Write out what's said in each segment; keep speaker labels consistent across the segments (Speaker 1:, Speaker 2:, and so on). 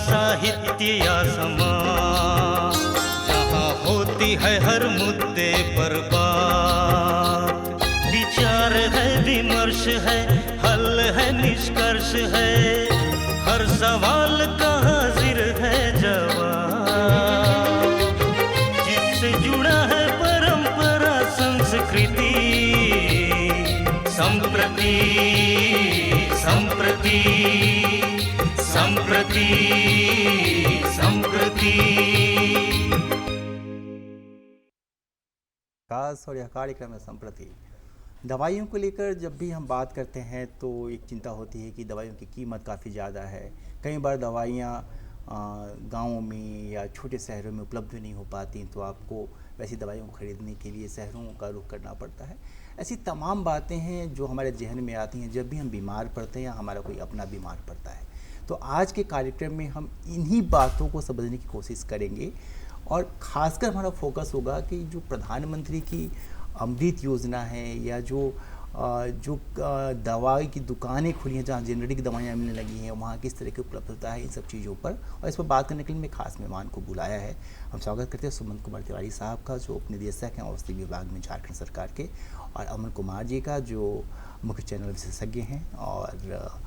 Speaker 1: साहित्य या समाज, जहाँ होती है हर मुद्दे पर बात, विचार है, विमर्श है, हल है, निष्कर्ष है, हर सवाल का हाजिर है जवाब, जिससे जुड़ा है परंपरा संस्कृति, संप्रति संप्रति संप्रति संप्रति।
Speaker 2: खास और यह कार्यक्रम है संप्रति। दवाइयों को लेकर जब भी हम बात करते हैं तो एक चिंता होती है कि दवाइयों की कीमत काफ़ी ज़्यादा है। कई बार दवाइयाँ गाँवों में या छोटे शहरों में उपलब्ध नहीं हो पाती, तो आपको वैसी दवाइयों को खरीदने के लिए शहरों का रुख करना पड़ता है। ऐसी तमाम बातें हैं जो हमारे जहन में आती हैं जब भी हम बीमार पड़ते हैं या हमारा कोई अपना बीमार पड़ता है। तो आज के कार्यक्रम में हम इन्हीं बातों को समझने की कोशिश करेंगे और ख़ासकर हमारा फोकस होगा कि जो प्रधानमंत्री की अमृत योजना है या जो दवाई की दुकानें खुली हैं जहाँ जेनरिक दवाइयाँ मिलने लगी हैं, वहाँ किस तरह की उपलब्धता है इन सब चीज़ों पर। और इस पर बात करने के लिए मैं खास मेहमान को बुलाया है। हम स्वागत करते हैं सुमंत कुमार तिवारी साहब का, जो उपनिदेशक हैं औषधि विभाग में झारखंड सरकार के, और अमन कुमार जी का, जो मुख्य चैनल विशेषज्ञ हैं। और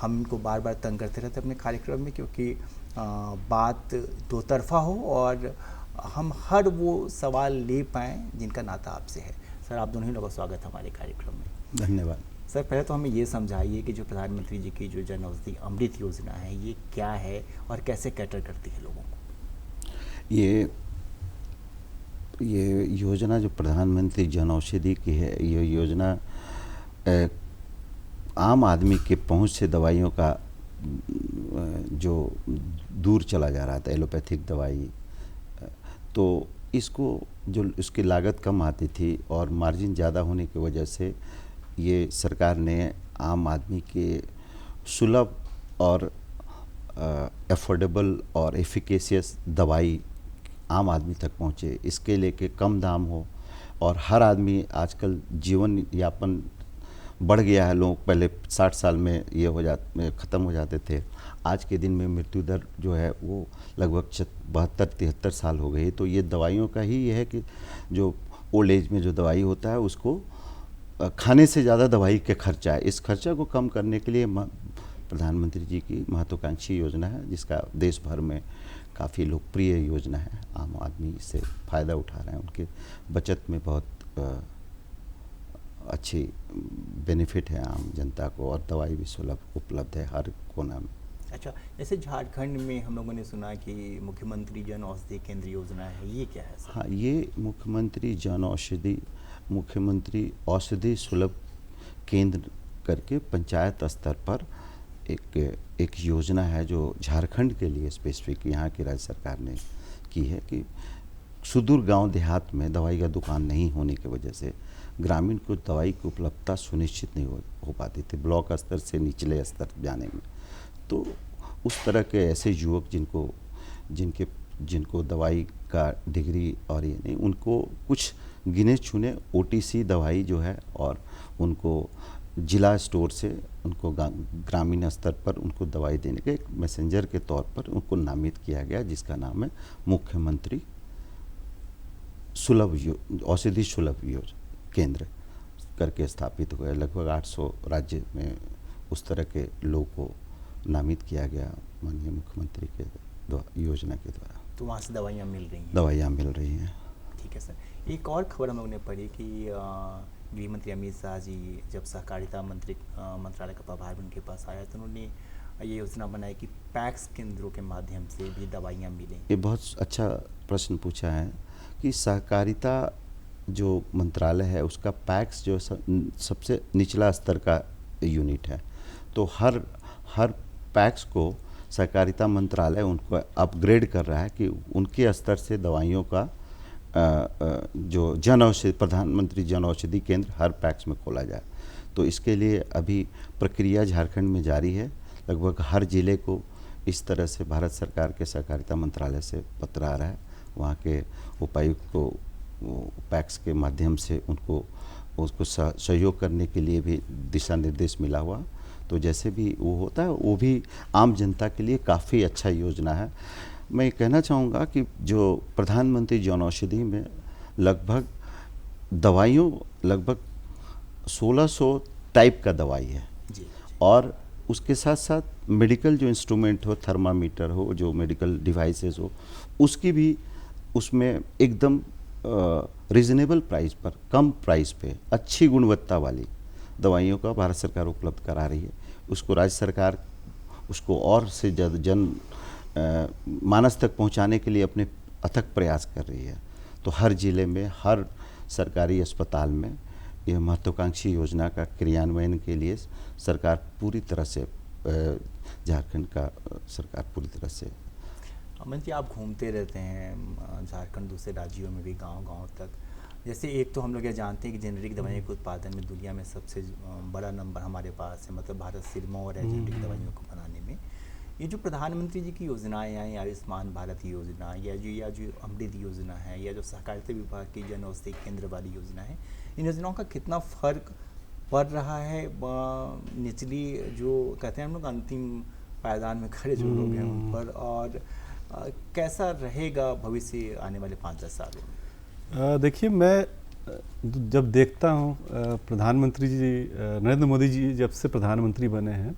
Speaker 2: हम इनको बार बार तंग करते रहते हैं अपने कार्यक्रम में, क्योंकि बात दो तरफा हो और हम हर वो सवाल ले पाएँ जिनका नाता आपसे है। सर, आप दोनों ही लोगों का स्वागत है हमारे कार्यक्रम में।
Speaker 3: धन्यवाद।
Speaker 2: सर, पहले तो हमें ये समझाइए कि जो प्रधानमंत्री जी की जो जन औषधि अमृत योजना है, ये क्या है और कैसे कैटर करती है लोगों को?
Speaker 3: ये योजना जो प्रधानमंत्री जन औषधि की है, ये योजना आम आदमी के पहुंच से दवाइयों का जो दूर चला जा रहा था, एलोपैथिक दवाई, तो इसको जो इसकी लागत कम आती थी और मार्जिन ज़्यादा होने की वजह से ये सरकार ने आम आदमी के सुलभ और अफोर्डेबल और एफिकेशियस दवाई आम आदमी तक पहुँचे, इसके लेके कम दाम हो। और हर आदमी आजकल जीवन यापन बढ़ गया है। लोग पहले 60 साल में ये ख़त्म हो जाते थे, आज के दिन में मृत्यु दर जो है वो लगभग 72-73 साल हो गई। तो ये दवाइयों का ही ये है कि जो ओल्ड एज में जो दवाई होता है उसको खाने से ज़्यादा दवाई के खर्चा है, इस खर्चा को कम करने के लिए प्रधानमंत्री जी की महत्वाकांक्षी योजना है, जिसका देश भर में काफ़ी लोकप्रिय योजना है। आम आदमी इससे फ़ायदा उठा रहे हैं, उनके बचत में बहुत अच्छी बेनिफिट है आम जनता को, और दवाई भी सुलभ उपलब्ध है हर कोना में।
Speaker 2: अच्छा, जैसे झारखंड में हम लोगों ने सुना कि मुख्यमंत्री जन औषधि केंद्र योजना है, ये क्या है सर?
Speaker 3: हाँ, ये मुख्यमंत्री औषधि सुलभ केंद्र करके पंचायत स्तर पर एक योजना है जो झारखंड के लिए स्पेसिफिक यहाँ की राज्य सरकार ने की है कि सुदूर गांव देहात में दवाई का दुकान नहीं होने की वजह से ग्रामीण को दवाई की उपलब्धता सुनिश्चित नहीं हो पाती थी ब्लॉक स्तर से निचले स्तर जाने में। तो उस तरह के ऐसे युवक जिनको दवाई का डिग्री और ये नहीं, उनको कुछ गिने चुने OTC दवाई जो है, और उनको जिला स्टोर से उनको ग्रामीण स्तर पर उनको दवाई देने के एक मैसेंजर के तौर पर उनको नामित किया गया, जिसका नाम है मुख्यमंत्री औषधि सुलभ केंद्र करके स्थापित हुआ है। लगभग 800 राज्य में उस तरह के लोगों को नामित किया गया माननीय मुख्यमंत्री के योजना के द्वारा।
Speaker 2: तो वहाँ से दवाइयाँ मिल रही हैं?
Speaker 3: दवाइयाँ मिल रही हैं।
Speaker 2: ठीक है सर। एक और खबर हम लोगों ने पढ़ी कि गृह मंत्री अमित शाह जी जब सहकारिता मंत्रालय का प्रभार उनके पास आया, तो उन्होंने ये योजना बनाई कि पैक्स केंद्रों के माध्यम से भी दवाइयाँ मिलें।
Speaker 3: ये बहुत अच्छा प्रश्न पूछा है कि सहकारिता जो मंत्रालय है उसका पैक्स जो सबसे निचला स्तर का यूनिट है, तो हर पैक्स को सहकारिता मंत्रालय उनको अपग्रेड कर रहा है कि उनके स्तर से दवाइयों का जो जन औषधि प्रधानमंत्री जन औषधि केंद्र हर पैक्स में खोला जाए। तो इसके लिए अभी प्रक्रिया झारखंड में जारी है। लगभग हर जिले को इस तरह से भारत सरकार के सहकारिता मंत्रालय से पत्र आ रहा है, वहाँ के उपायुक्त को पैक्स के माध्यम से उसको सहयोग करने के लिए भी दिशा निर्देश मिला हुआ। तो जैसे भी वो होता है वो भी आम जनता के लिए काफ़ी अच्छा योजना है। मैं कहना चाहूँगा कि जो प्रधानमंत्री जन औषधि में लगभग दवाइयों लगभग 1600 टाइप का दवाई है,
Speaker 2: जी।
Speaker 3: और उसके साथ साथ मेडिकल जो इंस्ट्रूमेंट हो, थर्मामीटर हो, जो मेडिकल डिवाइसेस हो, उसकी भी उसमें एकदम रीजनेबल प्राइस पर, कम प्राइस पे अच्छी गुणवत्ता वाली दवाइयों का भारत सरकार उपलब्ध करा रही है। उसको राज्य सरकार उसको और से ज़्यादा जन मानस तक पहुंचाने के लिए अपने अथक प्रयास कर रही है। तो हर ज़िले में, हर सरकारी अस्पताल में यह महत्वाकांक्षी योजना का क्रियान्वयन के लिए सरकार पूरी तरह से, झारखंड का सरकार पूरी तरह से।
Speaker 2: अमन जी, आप घूमते रहते हैं झारखंड, दूसरे राज्यों में भी, गांव-गांव तक। जैसे एक तो हम लोग ये जानते हैं कि जेनेरिक दवाइयों के उत्पादन में दुनिया में सबसे बड़ा नंबर हमारे पास है, मतलब भारत सिरमौर है जेनेरिक दवाइयों को बनाने में। ये जो प्रधानमंत्री जी की योजनाएं हैं, आयुष्मान भारत योजना या जो अमृत योजना है, या जो सहकारिता विभाग की जन औषधि केंद्र वाली योजना है, इन योजनाओं का कितना फ़र्क पड़ रहा है निचली जो कहते हैं हम लोग अंतिम पायदान में खड़े जो लोग हैं उन पर, और कैसा रहेगा भविष्य आने वाले 5-10 सालों में?
Speaker 4: देखिए, मैं जब देखता हूँ प्रधानमंत्री जी नरेंद्र मोदी जी जब से प्रधानमंत्री बने हैं,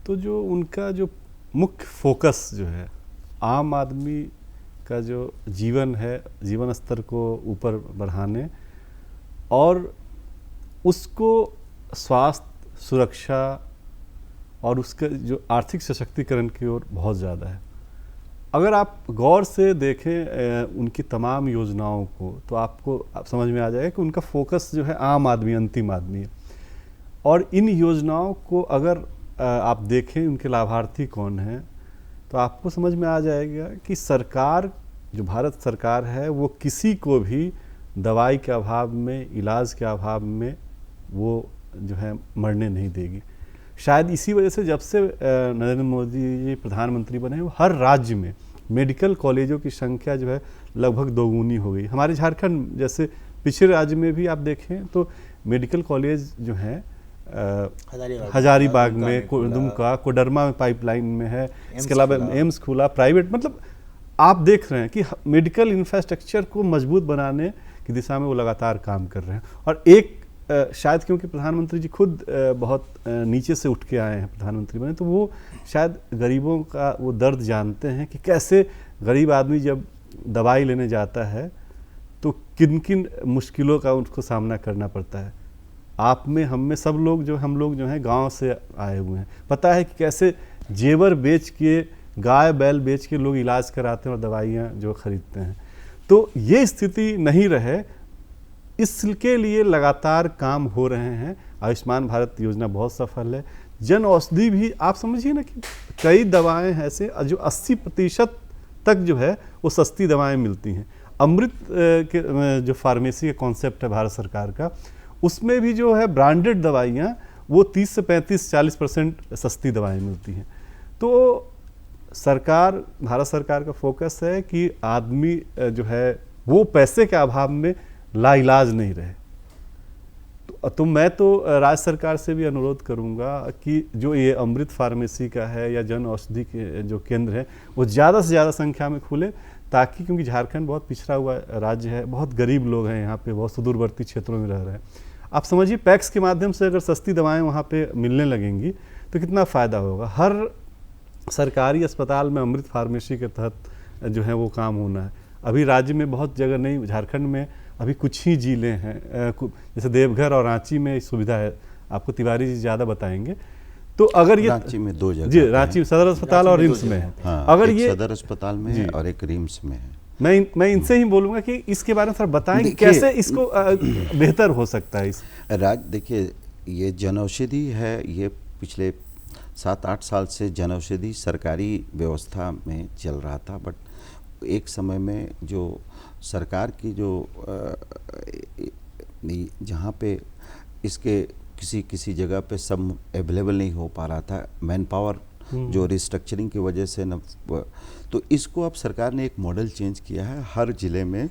Speaker 4: तो जो उनका जो मुख्य फोकस जो है आम आदमी का जो जीवन है, जीवन स्तर को ऊपर बढ़ाने और उसको स्वास्थ्य, सुरक्षा और उसका जो आर्थिक सशक्तिकरण की ओर बहुत ज़्यादा है। अगर आप गौर से देखें उनकी तमाम योजनाओं को, तो आपको समझ में आ जाएगा कि उनका फोकस जो है आम आदमी, अंतिम आदमी है। और इन योजनाओं को अगर आप देखें उनके लाभार्थी कौन हैं, तो आपको समझ में आ जाएगा कि सरकार, जो भारत सरकार है, वो किसी को भी दवाई के अभाव में, इलाज के अभाव में वो जो है मरने नहीं देगी। शायद इसी वजह से जब से नरेंद्र मोदी जी प्रधानमंत्री बने, वो हर राज्य में मेडिकल कॉलेजों की संख्या जो है लगभग दोगुनी हो गई। हमारे झारखंड जैसे पिछले राज्य में भी आप देखें तो मेडिकल कॉलेज जो हैं हजारीबाग में, दुमका, कोडरमा में पाइपलाइन में है, इसके अलावा एम्स खुला, प्राइवेट, मतलब आप देख रहे हैं कि मेडिकल इंफ्रास्ट्रक्चर को मजबूत बनाने की दिशा में वो लगातार काम कर रहे हैं। और एक शायद क्योंकि प्रधानमंत्री जी खुद बहुत नीचे से उठ के आए हैं, प्रधानमंत्री बने, तो वो शायद गरीबों का वो दर्द जानते हैं कि कैसे गरीब आदमी जब दवाई लेने जाता है तो किन किन मुश्किलों का उसको सामना करना पड़ता है। आप में, हम में, सब लोग हम लोग जो हैं गांव से आए हुए हैं, पता है कि कैसे जेवर बेच के, गाय बैल बेच के लोग इलाज कराते हैं और दवाइयाँ जो खरीदते हैं। तो ये स्थिति नहीं रहे, इसके लिए लगातार काम हो रहे हैं। आयुष्मान भारत योजना बहुत सफल है। जन औषधि भी आप समझिए ना कि कई दवाएं ऐसे जो 80% तक जो है वो सस्ती दवाएं मिलती हैं। अमृत के जो फार्मेसी का कॉन्सेप्ट है भारत सरकार का, उसमें भी जो है ब्रांडेड दवाइयाँ वो 30 से 35-40% सस्ती दवाएं मिलती हैं। तो सरकार, भारत सरकार का फोकस है कि आदमी जो है वो पैसे के अभाव में लाइलाज नहीं रहे। तो मैं तो राज्य सरकार से भी अनुरोध करूंगा कि जो ये अमृत फार्मेसी का है या जन औषधि के जो केंद्र है वो ज़्यादा से ज़्यादा संख्या में खुले, ताकि, क्योंकि झारखंड बहुत पिछड़ा हुआ राज्य है, बहुत गरीब लोग हैं यहाँ पे, बहुत सुदूरवर्ती क्षेत्रों में रह रहे हैं। आप समझिए पैक्स के माध्यम से अगर सस्ती दवाएँ वहाँ पर मिलने लगेंगी तो कितना फ़ायदा होगा। हर सरकारी अस्पताल में अमृत फार्मेसी के तहत जो है वो काम होना है। अभी राज्य में बहुत जगह नहीं, झारखंड में अभी कुछ ही जिले हैं, जैसे देवघर और रांची में सुविधा है, आपको तिवारी जी ज़्यादा बताएंगे। तो अगर ये
Speaker 3: रांची में 2 जगह,
Speaker 4: जी, रांची सदर अस्पताल और रिम्स में है।
Speaker 3: हाँ,
Speaker 4: अगर
Speaker 3: एक
Speaker 4: ये
Speaker 3: सदर अस्पताल में है और एक रिम्स में है।
Speaker 4: मैं इनसे ही बोलूँगा कि इसके बारे में सर बताएं कि कैसे इसको बेहतर हो सकता है। इस
Speaker 3: देखिए, ये जनऔषधि है, ये पिछले 7-8 साल से जनऔषधि सरकारी व्यवस्था में चल रहा था, बट एक समय में जो सरकार की जो जहाँ पे इसके किसी जगह पे सब अवेलेबल नहीं हो पा रहा था, मैन पावर जो रिस्ट्रक्चरिंग की वजह से न, तो इसको अब सरकार ने एक मॉडल चेंज किया है। हर ज़िले में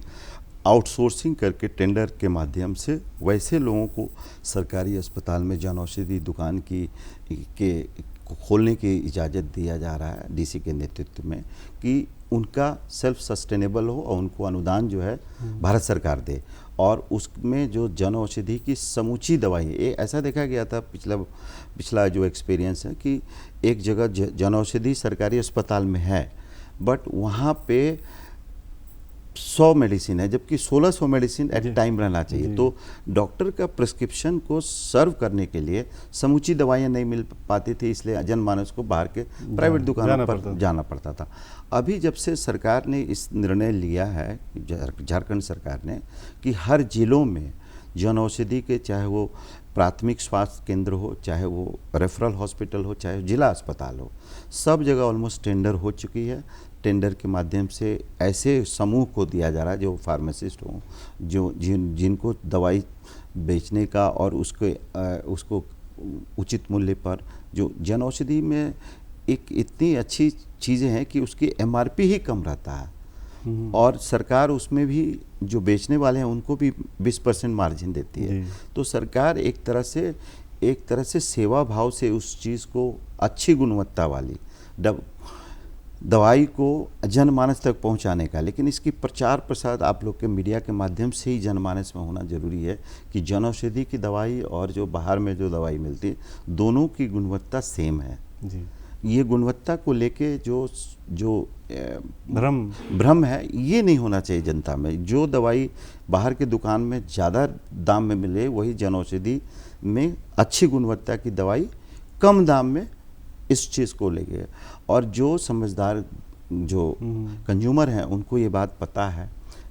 Speaker 3: आउटसोर्सिंग करके टेंडर के माध्यम से वैसे लोगों को सरकारी अस्पताल में जन औषधि दुकान के खोलने की इजाज़त दिया जा रहा है डीसी के नेतृत्व में, कि उनका सेल्फ सस्टेनेबल हो और उनको अनुदान जो है भारत सरकार दे, और उसमें जो जन औषधि की समूची दवाई, ये ऐसा देखा गया था पिछला जो एक्सपीरियंस है कि एक जगह जन औषधि सरकारी अस्पताल में है, बट वहाँ पे 100 मेडिसिन है, जबकि 1600 मेडिसिन एट टाइम रहना चाहिए। तो डॉक्टर का प्रिस्क्रिप्शन को सर्व करने के लिए समूची दवाइयाँ नहीं मिल पाती थी, इसलिए जनमानस को बाहर के प्राइवेट दुकानों पर जाना पड़ता था। अभी जब से सरकार ने इस निर्णय लिया है, झारखंड सरकार ने, कि हर जिलों में जन औषधि के, चाहे वो प्राथमिक स्वास्थ्य केंद्र हो, चाहे वो रेफरल हॉस्पिटल हो, चाहे जिला अस्पताल हो, सब जगह ऑलमोस्ट टेंडर हो चुकी है। टेंडर के माध्यम से ऐसे समूह को दिया जा रहा है जो फार्मासिस्ट हों, जो जिनको दवाई बेचने का और उसको उचित मूल्य पर, जो जन औषधि में एक इतनी अच्छी चीज़ें हैं कि उसकी एमआरपी ही कम रहता है, और सरकार उसमें भी जो बेचने वाले हैं उनको भी 20% मार्जिन देती है। तो सरकार एक तरह से सेवा भाव से उस चीज़ को, अच्छी गुणवत्ता वाली दवाई को जनमानस तक पहुंचाने का, लेकिन इसकी प्रचार प्रसार आप लोग के मीडिया के माध्यम से ही जनमानस में होना जरूरी है कि जन औषधि की दवाई और जो बाहर में जो दवाई मिलती है, दोनों की गुणवत्ता सेम है जी। ये गुणवत्ता को लेके जो भ्रम है, ये नहीं होना चाहिए जनता में। जो दवाई बाहर के दुकान में ज़्यादा दाम में मिले, वही जन औषधि में अच्छी गुणवत्ता की दवाई कम दाम में इस चीज़ को ले गए। और जो समझदार जो कंज्यूमर हैं उनको ये बात पता है,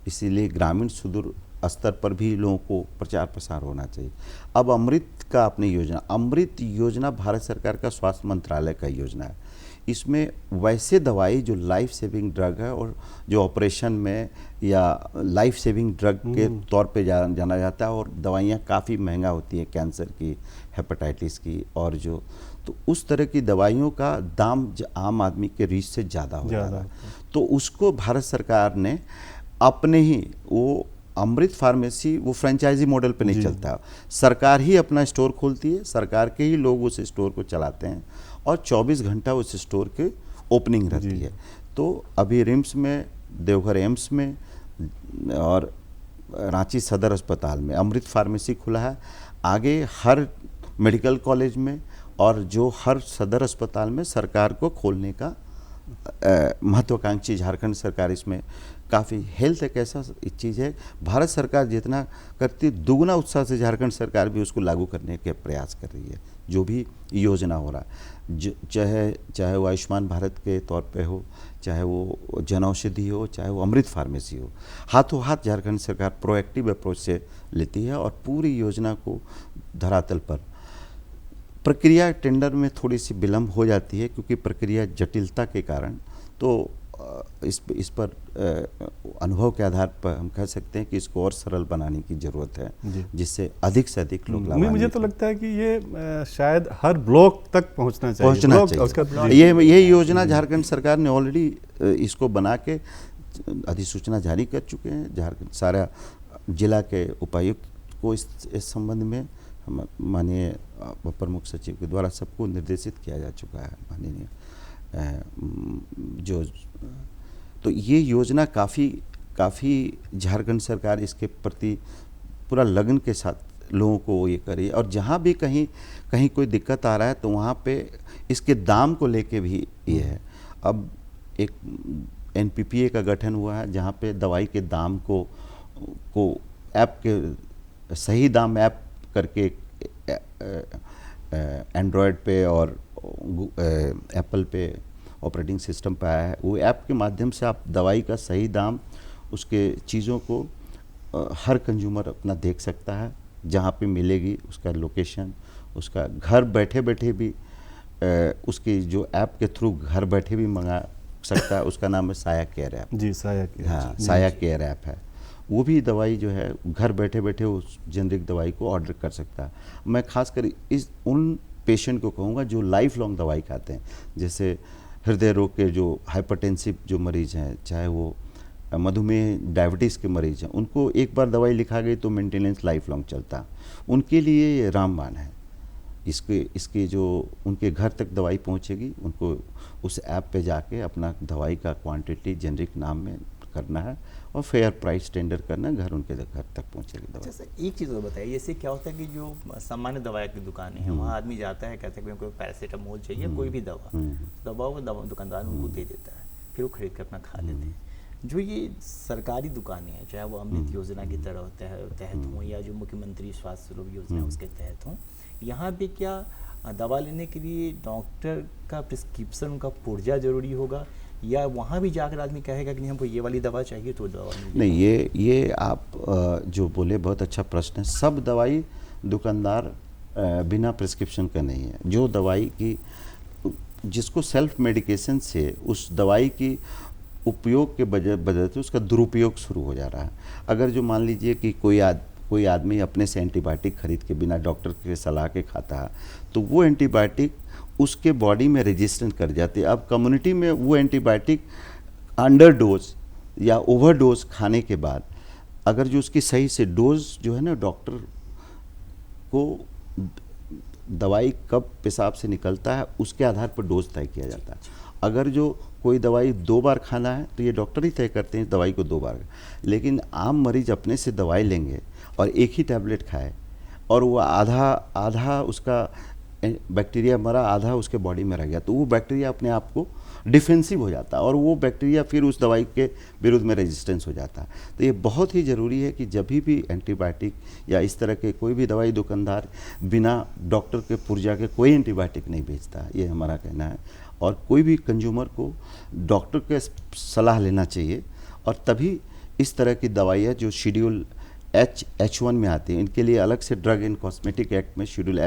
Speaker 3: इसीलिए ग्रामीण सुदूर स्तर पर भी लोगों को प्रचार प्रसार होना चाहिए। अब अमृत का अपनी योजना, अमृत योजना भारत सरकार का स्वास्थ्य मंत्रालय का योजना है। इसमें वैसे दवाई जो लाइफ सेविंग ड्रग है और जो ऑपरेशन में या लाइफ सेविंग ड्रग के तौर पे जाना जाता है, और दवाइयाँ काफ़ी महंगा होती है, कैंसर की, हेपेटाइटिस की, और जो तो उस तरह की दवाइयों का दाम आम आदमी के रीच से ज़्यादा होता है। तो उसको भारत सरकार ने अपने ही, वो अमृत फार्मेसी वो फ्रेंचाइजी मॉडल पे नहीं चलता, सरकार ही अपना स्टोर खोलती है, सरकार के ही लोग उस स्टोर को चलाते हैं, और 24 घंटा उस स्टोर के ओपनिंग रहती है। तो अभी रिम्स में, देवघर एम्स में और रांची सदर अस्पताल में अमृत फार्मेसी खुला है। आगे हर मेडिकल कॉलेज में और जो हर सदर अस्पताल में सरकार को खोलने का महत्वाकांक्षी झारखंड सरकार इसमें काफ़ी, हेल्थ एक ऐसा चीज़ है, भारत सरकार जितना करती दुगना उत्साह से झारखंड सरकार भी उसको लागू करने के प्रयास कर रही है। जो भी योजना हो रहा है, चाहे वो आयुष्मान भारत के तौर पे हो, चाहे वो जन औषधि हो, चाहे वो अमृत फार्मेसी हो, हाथों हाथ झारखंड सरकार प्रोएक्टिव अप्रोच से लेती है और पूरी योजना को धरातल पर। प्रक्रिया टेंडर में थोड़ी सी विलम्ब हो जाती है क्योंकि प्रक्रिया जटिलता के कारण, तो इस पर अनुभव के आधार पर हम कह सकते हैं कि इसको और सरल बनाने की ज़रूरत है, जिससे अधिक से अधिक लोग लाभान्वित।
Speaker 4: मुझे तो लगता है कि ये शायद हर ब्लॉक तक पहुंचना चाहिए।
Speaker 3: ये योजना झारखंड सरकार ने ऑलरेडी इसको बना के अधिसूचना जारी कर चुके हैं। झारखंड सारा जिला के उपायुक्त को इस संबंध में माननीय अपर मुख्य सचिव के द्वारा सबको निर्देशित किया जा चुका है माननीय तो ये योजना काफ़ी झारखंड सरकार इसके प्रति पूरा लगन के साथ लोगों को ये करी। और जहाँ भी कहीं कोई दिक्कत आ रहा है तो वहाँ पे इसके दाम को लेके भी ये है। अब एक NPPA का गठन हुआ है जहाँ पे दवाई के दाम को ऐप के सही दाम ऐप करके एंड्रॉयड पे और एप्पल पे ऑपरेटिंग सिस्टम पे आया है। वो ऐप के माध्यम से आप दवाई का सही दाम, उसके चीज़ों को हर कंज्यूमर अपना देख सकता है, जहाँ पे मिलेगी उसका लोकेशन, उसका घर बैठे बैठे भी उसकी जो ऐप के थ्रू घर बैठे भी मंगा सकता है। उसका नाम है साया केयर ऐप।
Speaker 4: जी, साया केयर।
Speaker 3: हाँ, साया केयर ऐप है। वो भी दवाई जो है घर बैठे बैठे उस जेनरिक दवाई को ऑर्डर कर सकता है। मैं खासकर उन पेशेंट को कहूँगा जो लाइफ लॉन्ग दवाई खाते हैं, जैसे हृदय रोग के जो हाइपरटेंसिव जो मरीज हैं, चाहे वो मधुमेह डायबिटीज़ के मरीज हैं, उनको एक बार दवाई लिखा गई तो मेंटेनेंस लाइफ लॉन्ग चलता, उनके लिए ये रामबाण है। इसके जो उनके घर तक दवाई पहुंचेगी, उनको उस ऐप पे जाके अपना दवाई का क्वांटिटी जेनरिक नाम में करना है और फेयर प्राइस टेंडर करना, घर उनके घर तक पहुंचेगी दवाई।
Speaker 2: अच्छा सर, एक चीज़ और बताइए, जैसे क्या होता है कि जो सामान्य दवाई की दुकानें हैं वहाँ आदमी जाता है, कहता है कि हमको पैरासीटामोल चाहिए, कोई भी दवा वो दुकानदार उनको दे देता है, फिर वो खरीद कर अपना खा लेते हैं। जो ये सरकारी दुकानें हैं, चाहे वो अमृत योजना की तरह तहत हों या जो मुख्यमंत्री स्वास्थ्य सुलभ योजना उसके तहत हों, यहाँ पे क्या दवा लेने के लिए डॉक्टर का प्रिस्क्रिप्शन, उनका पुर्जा जरूरी होगा, या वहाँ भी जाकर आदमी कहेगा कि नहीं हमको ये वाली दवा चाहिए तो दवा
Speaker 3: नहीं? ये आप जो बोले बहुत अच्छा प्रश्न है। सब दवाई दुकानदार बिना प्रिस्क्रिप्शन का नहीं है। जो दवाई की जिसको सेल्फ मेडिकेशन से उस दवाई की उपयोग के वजह से उसका दुरुपयोग शुरू हो जा रहा है। अगर जो मान लीजिए कि कोई आदमी अपने से एंटीबायोटिक खरीद के बिना डॉक्टर के सलाह के खाता है, तो वो एंटीबायोटिक उसके बॉडी में रेजिस्टेंस कर जाती है। अब कम्युनिटी में वो एंटीबायोटिक अंडर डोज या ओवर डोज खाने के बाद अगर जो उसकी सही से डोज जो है ना, डॉक्टर को दवाई कब पेशाब से निकलता है उसके आधार पर डोज तय किया जाता है। अगर जो कोई दवाई 2 बार खाना है तो ये डॉक्टर ही तय करते हैं दवाई को 2 बार, लेकिन आम मरीज अपने से दवाई लेंगे और एक ही टैबलेट खाए और वो आधा उसका बैक्टीरिया मरा, आधा उसके बॉडी में रह गया, तो वो बैक्टीरिया अपने आप को डिफेंसिव हो जाता है और वो बैक्टीरिया फिर उस दवाई के विरुद्ध में रेजिस्टेंस हो जाता है। तो ये बहुत ही ज़रूरी है कि जब भी एंटीबायोटिक या इस तरह के कोई भी दवाई दुकानदार बिना डॉक्टर के पुर्जा के कोई एंटीबायोटिक नहीं बेचता, ये हमारा कहना है। और कोई भी कंज्यूमर को डॉक्टर के सलाह लेना चाहिए और तभी इस तरह की दवाइयाँ जो शेड्यूल H1 में आती हैं, इनके लिए अलग से ड्रग एंड कॉस्मेटिक एक्ट में schedule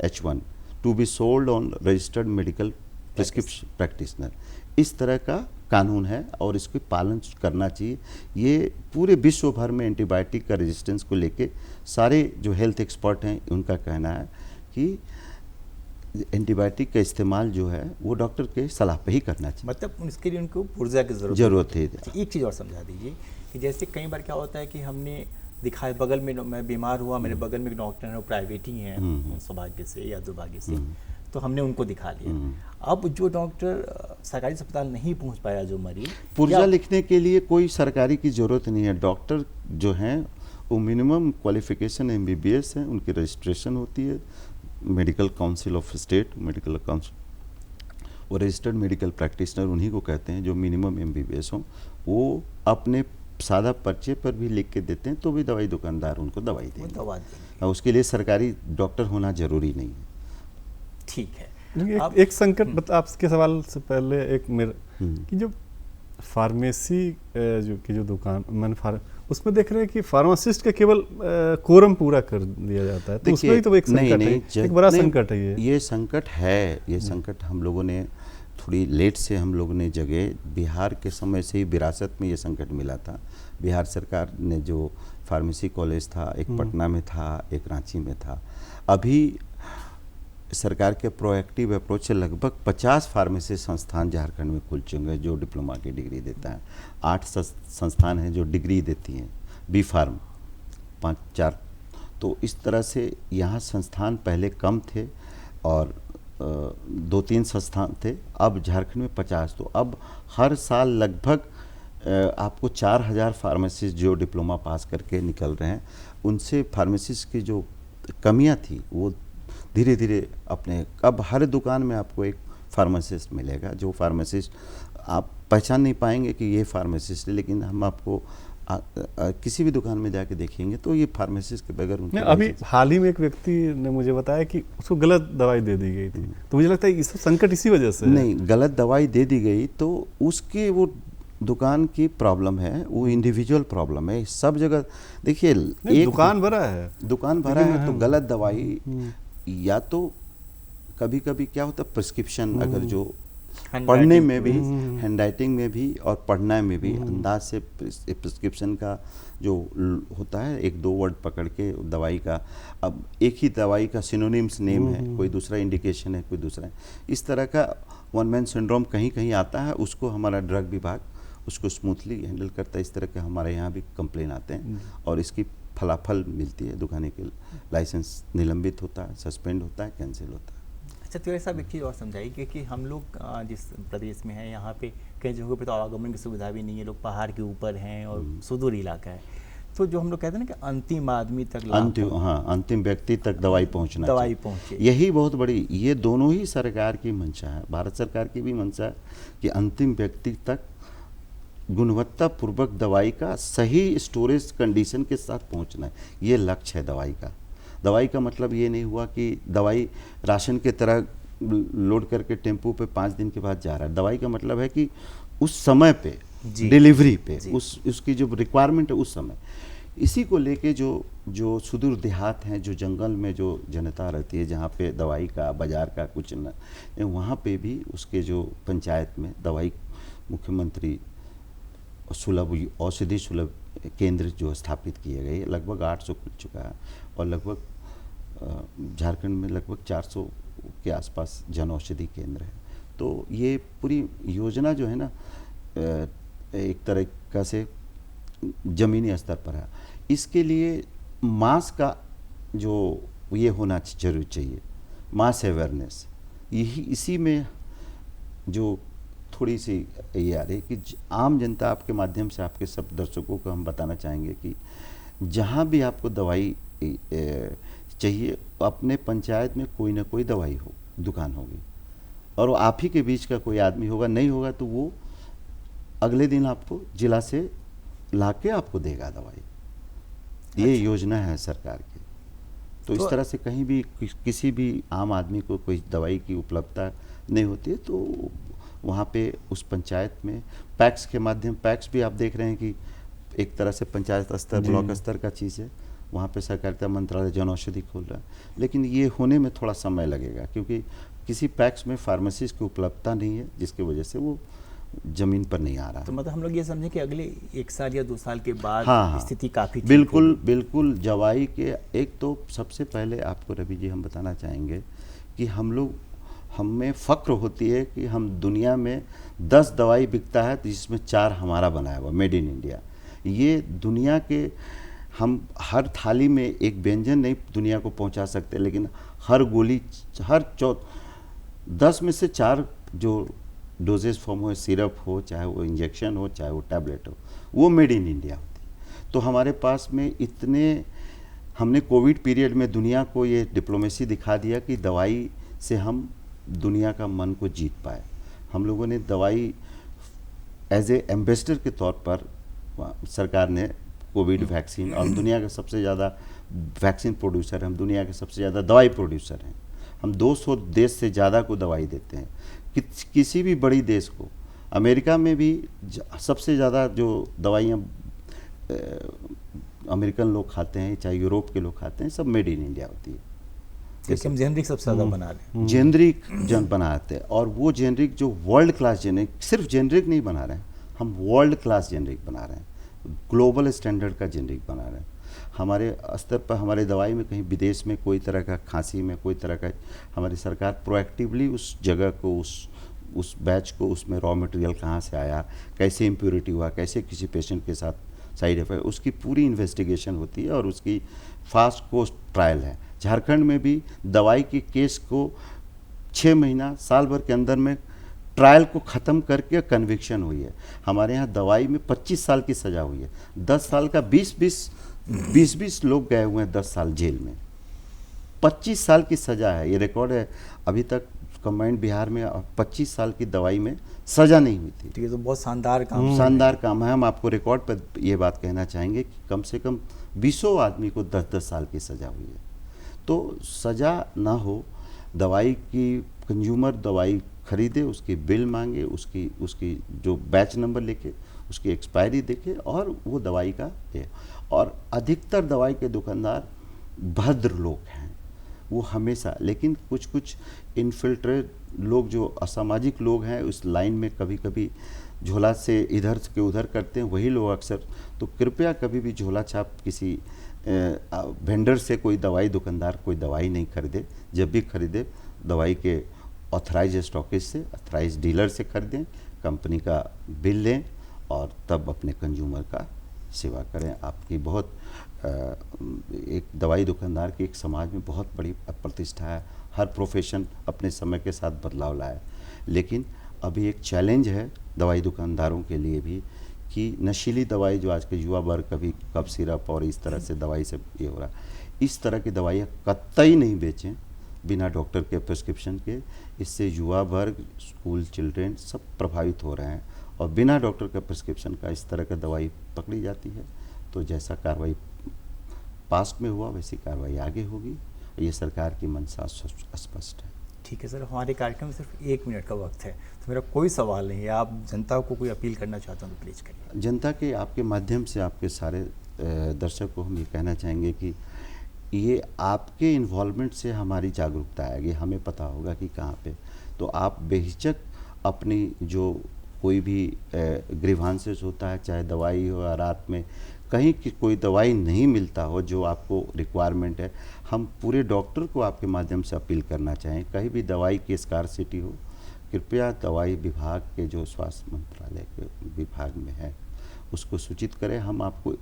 Speaker 3: H1 to be sold on registered medical prescription practitioner, इस तरह का कानून है और इसको पालन करना चाहिए। ये पूरे विश्व भर में एंटीबायोटिक का रेजिस्टेंस को लेके सारे जो हेल्थ एक्सपर्ट हैं उनका कहना है कि एंटीबायोटिक का इस्तेमाल जो है वो डॉक्टर के सलाह पे ही करना चाहिए।
Speaker 2: मतलब इसके लिए उनको पुर्जा की
Speaker 3: जरूरत है।
Speaker 2: एक चीज़ और समझा दीजिए कि जैसे कई बार क्या होता है कि हमने दिखाए, बगल में मैं बीमार हुआ, मेरे बगल में एक डॉक्टर है, वो प्राइवेट ही हैं सौभाग्य से या दुर्भाग्य से, तो हमने उनको दिखा लिया। अब जो डॉक्टर सरकारी अस्पताल नहीं पहुंच पाया, जो मरीज,
Speaker 3: पुर्जा लिखने के लिए कोई सरकारी की ज़रूरत नहीं है। डॉक्टर जो हैं वो मिनिमम क्वालिफिकेशन MBBS है, उनकी रजिस्ट्रेशन होती है medical council of state, medical council, वो रजिस्टर्ड मेडिकल प्रैक्टिशनर उन्हीं को कहते हैं जो मिनिमम MBBS हों। वो अपने सादा पर्चे पर भी लिख के देते हैं तो भी दवाई दुकानदार उनको दवाई देंगे। उसके लिए सरकारी डॉक्टर होना जरूरी नहीं है।
Speaker 2: ठीक है।
Speaker 4: एक संकट मतलब आपके सवाल से पहले एक मेरा कि जो फार्मेसी जो दुकान उसमें देख रहे हैं कि फार्मासिस्ट का केवल कोरम पूरा कर दिया जाता है, तो उसमें ही तो एक संकट है, एक बड़ा संकट है
Speaker 3: ये संकट है। ये संकट हम लोगों ने थोड़ी लेट से हम लोग ने जगह, बिहार के समय से ही विरासत में ये संकट मिला था। बिहार सरकार ने जो फार्मेसी कॉलेज था, एक पटना में था, एक रांची में था। अभी सरकार के प्रोएक्टिव अप्रोच से लगभग 50 फार्मेसी संस्थान झारखंड में खुल चुके हैं जो डिप्लोमा की डिग्री देता है। 8 संस्थान हैं जो डिग्री देती हैं, बी फार्म 5-4। तो इस तरह से यहाँ संस्थान पहले कम थे और 2-3 संस्थान थे, अब झारखंड में 50। तो अब हर साल लगभग आपको 4000 फार्मासिस्ट जो डिप्लोमा पास करके निकल रहे हैं, उनसे फार्मासिस्ट की जो कमियां थी वो धीरे धीरे अपने, अब हर दुकान में आपको एक फार्मासिस्ट मिलेगा। जो फार्मासिस्ट आप पहचान नहीं पाएंगे कि ये फार्मासिस्ट है, लेकिन हम आपको किसी भी दुकान में जाके देखेंगे तो ये फार्मासिस्ट के बगैर उनके।
Speaker 4: अभी हाल ही में एक व्यक्ति ने मुझे बताया कि उसको गलत दवाई दे दी गई थी, तो मुझे लगता है इस संकट इसी वजह से
Speaker 3: नहीं, गलत दवाई दे दी गई तो उसके वो दुकान की प्रॉब्लम है, वो इंडिविजुअल प्रॉब्लम है। सब जगह देखिए, एक
Speaker 4: दुकान भरा है
Speaker 3: तो गलत दवाई, या तो कभी कभी क्या होता है प्रिस्क्रिप्शन, अगर जो पढ़ने में भी, हैंड राइटिंग में भी और पढ़ना में भी अंदाज से प्रिस्क्रिप्शन का जो होता है, 1-2 वर्ड पकड़ के दवाई का, अब एक ही दवाई का सिनोनिम्स नेम है, कोई दूसरा इंडिकेशन है, कोई दूसरा है, इस तरह का वन मैन सिंड्रोम कहीं कहीं आता है। उसको हमारा ड्रग विभाग उसको स्मूथली हैंडल करता है। इस तरह के हमारे यहाँ भी कंप्लेन आते हैं और इसकी फलाफल मिलती है। दुकानें के लाइसेंस निलंबित होता है, सस्पेंड होता है, कैंसिल होता है।
Speaker 2: अच्छा तिवारी साहब, एक चीज़ और समझाइए कि हम लोग जिस प्रदेश में हैं यहाँ पे कई जगहों पे तो आवागमन की सुविधा भी नहीं है, लोग पहाड़ के ऊपर हैं और सुदूर इलाका है, तो जो हम लोग कहते हैं ना कि अंतिम आदमी तक
Speaker 3: अंतिम व्यक्ति तक दवाई पहुंचना
Speaker 2: दवाई
Speaker 3: चाहिए।
Speaker 2: पहुंचे,
Speaker 3: यही बहुत बड़ी, ये दोनों ही सरकार की मंशा है। भारत सरकार की भी मंशा है कि अंतिम व्यक्ति तक गुणवत्तापूर्वक दवाई का सही स्टोरेज कंडीशन के साथ पहुंचना है। ये लक्ष्य है दवाई का। दवाई का मतलब ये नहीं हुआ कि दवाई राशन के तरह लोड करके टेम्पो पे 5 दिन के बाद जा रहा है। दवाई का मतलब है कि उस समय पे डिलीवरी पे उसकी जो रिक्वायरमेंट है उस समय। इसी को लेके जो सुदूर देहात हैं, जो जंगल में जो जनता रहती है, जहाँ पे दवाई का बाजार का कुछ न, वहाँ पे भी उसके जो पंचायत में दवाई मुख्यमंत्री सुलभ औषधि सुलभ केंद्र जो स्थापित किए गए, लगभग 800 खुल चुका है और लगभग झारखंड में लगभग 400 के आसपास जन औषधि केंद्र है। तो ये पूरी योजना जो है ना एक तरीक़ा से ज़मीनी स्तर पर है। इसके लिए मास का जो ये होना जरूर चाहिए, मास अवेयरनेस। यही इसी में जो थोड़ी सी ये आ रही है कि आम जनता, आपके माध्यम से आपके सब दर्शकों को हम बताना चाहेंगे कि जहाँ भी आपको दवाई चाहिए, अपने पंचायत में कोई ना कोई दवाई हो दुकान होगी और वो आप ही के बीच का कोई आदमी होगा, नहीं होगा तो वो अगले दिन आपको जिला से लाके आपको देगा दवाई। ये योजना है सरकार की। तो इस तरह से कहीं भी किसी भी आम आदमी को कोई दवाई की उपलब्धता नहीं होती है, तो वहाँ पे उस पंचायत में पैक्स के माध्यम, पैक्स भी आप देख रहे हैं कि एक तरह से पंचायत स्तर, ब्लॉक स्तर का चीज़ है। वहाँ पे सहकारिता मंत्रालय जन औषधि खोल रहा है, लेकिन ये होने में थोड़ा समय लगेगा क्योंकि किसी पैक्स में फार्मेसिस्ट की उपलब्धता नहीं है, जिसकी वजह से वो ज़मीन पर नहीं आ रहा।
Speaker 2: तो मतलब हम लोग ये समझें कि अगले 1 साल या 2 साल के बाद स्थिति काफ़ी
Speaker 3: बिल्कुल दवाई के एक तो सबसे पहले आपको रवि जी हम बताना चाहेंगे कि हमें फ़ख्र होती है कि हम दुनिया में 10 दवाई बिकता है तो जिसमें 4 हमारा बनाया हुआ, मेड इन इंडिया। ये दुनिया के, हम हर थाली में एक व्यंजन नहीं दुनिया को पहुंचा सकते, लेकिन हर गोली, हर 10 में से 4 जो डोजेज फॉर्म हो, सिरप हो, चाहे वो इंजेक्शन हो, चाहे वो टैबलेट हो, वो मेड इन इंडिया होती है। तो हमारे पास में इतने, हमने कोविड पीरियड में दुनिया को ये डिप्लोमेसी दिखा दिया कि दवाई से हम दुनिया का मन को जीत पाए। हम लोगों ने दवाई एज ए एम्बेसडर के तौर पर, सरकार ने कोविड वैक्सीन, और दुनिया का सबसे ज़्यादा वैक्सीन प्रोड्यूसर, हम दुनिया के सबसे ज़्यादा दवाई प्रोड्यूसर हैं। हम 200 देश से ज़्यादा को दवाई देते हैं, किसी भी बड़ी देश को। अमेरिका में भी सबसे ज़्यादा जो दवाइयाँ अमेरिकन लोग खाते हैं, चाहे यूरोप के लोग खाते हैं, सब मेड इन इंडिया होती है।
Speaker 2: हम जेनरिक सबसे ज़्यादा बना रहे हैं,
Speaker 3: जेनरिक बनाते हैं, और वो जेनरिक जो वर्ल्ड क्लास जेनरिक, सिर्फ जेनरिक नहीं बना रहे हैं, हम वर्ल्ड क्लास जेनरिक बना रहे हैं, ग्लोबल स्टैंडर्ड का जेनरिक बना रहे हैं। हमारे स्तर पर हमारे दवाई में कहीं विदेश में कोई तरह का खांसी में कोई तरह का, हमारी सरकार प्रोएक्टिवली उस जगह को, उस बैच को, उसमें रॉ मटेरियल कहाँ से आया, कैसे इम्प्योरिटी हुआ, कैसे किसी पेशेंट के साथ साइड इफेक्ट, उसकी पूरी इन्वेस्टिगेशन होती है और उसकी फास्ट कोस्ट ट्रायल है। झारखंड में भी दवाई के केस को 6 महीना, साल भर के अंदर में ट्रायल को ख़त्म करके कन्विक्शन हुई है। हमारे यहाँ दवाई में 25 साल की सज़ा हुई है, 10 साल का 20 लोग गए हुए हैं 10 साल जेल में, 25 साल की सज़ा है, ये रिकॉर्ड है। अभी तक कंबाइंड बिहार में 25 साल की दवाई में सज़ा नहीं हुई थी।
Speaker 2: तो ये तो बहुत शानदार
Speaker 3: काम है। हम आपको रिकॉर्ड पर ये बात कहना चाहेंगे कि कम से कम 20 आदमी को 10-10 साल की सज़ा हुई है। तो सज़ा ना हो, दवाई की कंज्यूमर दवाई खरीदे, उसकी बिल मांगे, उसकी जो बैच नंबर लेके, उसकी एक्सपायरी देखे और वो दवाई का दे। और अधिकतर दवाई के दुकानदार भद्र लोग हैं, वो हमेशा, लेकिन कुछ इनफिल्ट्रेट लोग जो असामाजिक लोग हैं उस लाइन में कभी कभी झोला से इधर के उधर करते हैं, वही लोग अक्सर। तो कृपया कभी भी झोला छाप किसी वेंडर से कोई दवाई, दुकानदार कोई दवाई नहीं खरीदे। जब भी खरीदे दवाई के ऑथराइज स्टॉकिस्ट से, ऑथराइज डीलर से खरीदें, कंपनी का बिल लें और तब अपने कंज्यूमर का सेवा करें। आपकी बहुत एक दवाई दुकानदार की एक समाज में बहुत बड़ी प्रतिष्ठा है। हर प्रोफेशन अपने समय के साथ बदलाव लाया, लेकिन अभी एक चैलेंज है दवाई दुकानदारों के लिए भी कि नशीली दवाई जो आज के युवा वर्ग कभी कफ सिरप और इस तरह से दवाई से ये हो रहा, इस तरह की दवाइयाँ कतई नहीं बेचें बिना डॉक्टर के प्रिस्क्रिप्शन के। इससे युवा वर्ग, स्कूल चिल्ड्रेन सब प्रभावित हो रहे हैं और बिना डॉक्टर के प्रिस्क्रिप्शन का इस तरह की दवाई पकड़ी जाती है तो जैसा कार्रवाई पास्ट में हुआ वैसी कार्रवाई आगे होगी। ये सरकार की मंशा स्पष्ट है।
Speaker 2: ठीक है सर, हमारे कार्यक्रम में सिर्फ 1 मिनट का वक्त है, तो मेरा कोई सवाल नहीं है। आप जनता को कोई अपील करना चाहते हो तो प्लीज़ करिए।
Speaker 3: जनता के आपके माध्यम से आपके सारे दर्शक को हम ये कहना चाहेंगे कि ये आपके इन्वॉल्वमेंट से हमारी जागरूकता आएगी, हमें पता होगा कि कहाँ पे, तो आप बेहिचक अपनी जो कोई भी ग्रीवांसेस होता है, चाहे दवाई हो या रात में कहीं की कोई दवाई नहीं मिलता हो जो आपको रिक्वायरमेंट है, हम पूरे डॉक्टर को आपके माध्यम से अपील करना चाहें, कहीं भी दवाई की स्कार्सिटी हो, कृपया दवाई विभाग के जो स्वास्थ्य मंत्रालय के विभाग में है उसको सूचित करें। हम आपको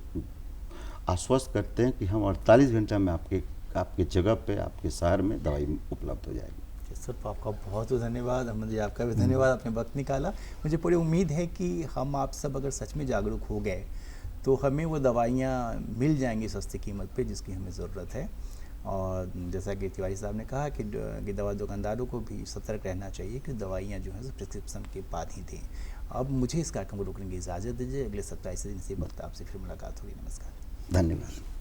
Speaker 3: आश्वस्त करते हैं कि हम 48 घंटा में आपके जगह पे, आपके शहर में दवाई उपलब्ध हो जाएगी।
Speaker 2: सर आपका बहुत बहुत धन्यवाद। अहमद जी आपका भी धन्यवाद, आपने वक्त निकाला। मुझे पूरी उम्मीद है कि हम आप सब अगर सच में जागरूक हो गए तो हमें वो दवाइयाँ मिल जाएंगी सस्ती कीमत पे जिसकी हमें ज़रूरत है। और जैसा कि तिवारी साहब ने कहा कि दवा दुकानदारों को भी सतर्क रहना चाहिए कि दवाइयाँ जो हैं प्रिस्क्रिप्शन के बाद ही दें। अब मुझे इस कार्यक्रम को रोकने की इजाज़त दीजिए। अगले 27 दिन इसी वक्त आपसे फिर मुलाकात होगी। नमस्कार।
Speaker 3: धन्यवाद।